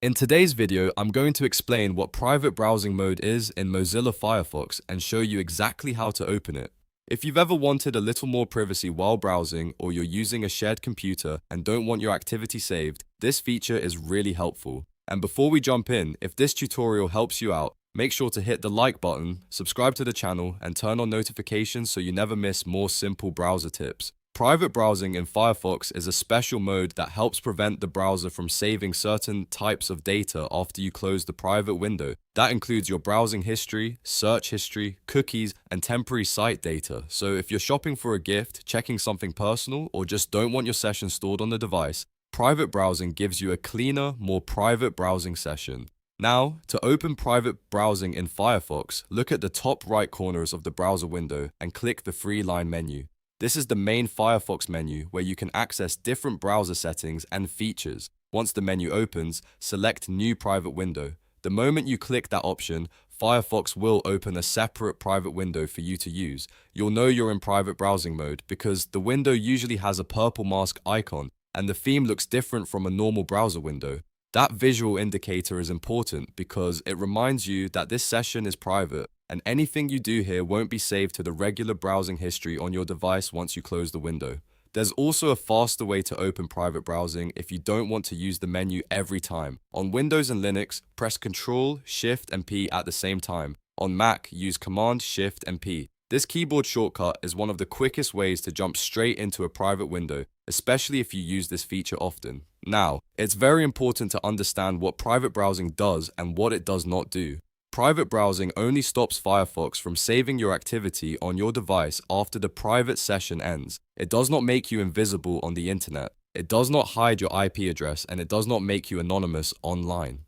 In today's video, I'm going to explain what private browsing mode is in Mozilla Firefox and show you exactly how to open it. If you've ever wanted a little more privacy while browsing, or you're using a shared computer and don't want your activity saved, this feature is really helpful. And before we jump in, if this tutorial helps you out, make sure to hit the like button, subscribe to the channel, and turn on notifications so you never miss more simple browser tips. Private browsing in Firefox is a special mode that helps prevent the browser from saving certain types of data after you close the private window. That includes your browsing history, search history, cookies, and temporary site data. So if you're shopping for a gift, checking something personal, or just don't want your session stored on the device, private browsing gives you a cleaner, more private browsing session. Now, to open private browsing in Firefox, look at the top right corners of the browser window and click the three-line menu. This is the main Firefox menu where you can access different browser settings and features. Once the menu opens, select New Private Window. The moment you click that option, Firefox will open a separate private window for you to use. You'll know you're in private browsing mode because the window usually has a purple mask icon and the theme looks different from a normal browser window. That visual indicator is important because it reminds you that this session is private, and anything you do here won't be saved to the regular browsing history on your device once you close the window. There's also a faster way to open private browsing if you don't want to use the menu every time. On Windows and Linux, press Ctrl, Shift, and P at the same time. On Mac, use Command, Shift, and P. This keyboard shortcut is one of the quickest ways to jump straight into a private window, especially if you use this feature often. Now, it's very important to understand what private browsing does and what it does not do. Private browsing only stops Firefox from saving your activity on your device after the private session ends. It does not make you invisible on the internet. It does not hide your IP address, and it does not make you anonymous online.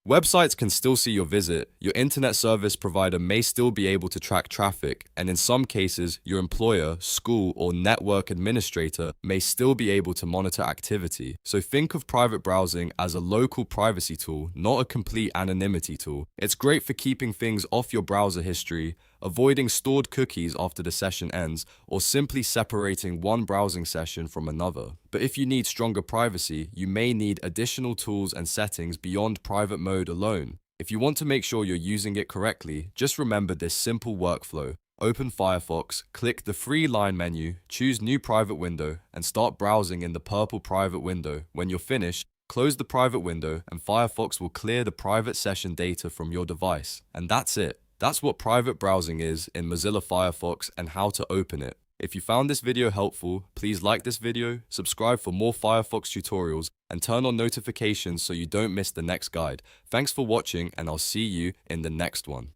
Websites can still see your visit, your internet service provider may still be able to track traffic, and in some cases, your employer, school, or network administrator may still be able to monitor activity. So think of private browsing as a local privacy tool, not a complete anonymity tool. It's great for keeping things off your browser history, avoiding stored cookies after the session ends, or simply separating one browsing session from another. But if you need stronger privacy, you may need additional tools and settings beyond private mode alone. If you want to make sure you're using it correctly, just remember this simple workflow. Open Firefox, click the three-line menu, choose New Private Window, and start browsing in the purple private window. When you're finished, close the private window, and Firefox will clear the private session data from your device. And that's it. That's what private browsing is in Mozilla Firefox and how to open it. If you found this video helpful, please like this video, subscribe for more Firefox tutorials, and turn on notifications so you don't miss the next guide. Thanks for watching, and I'll see you in the next one.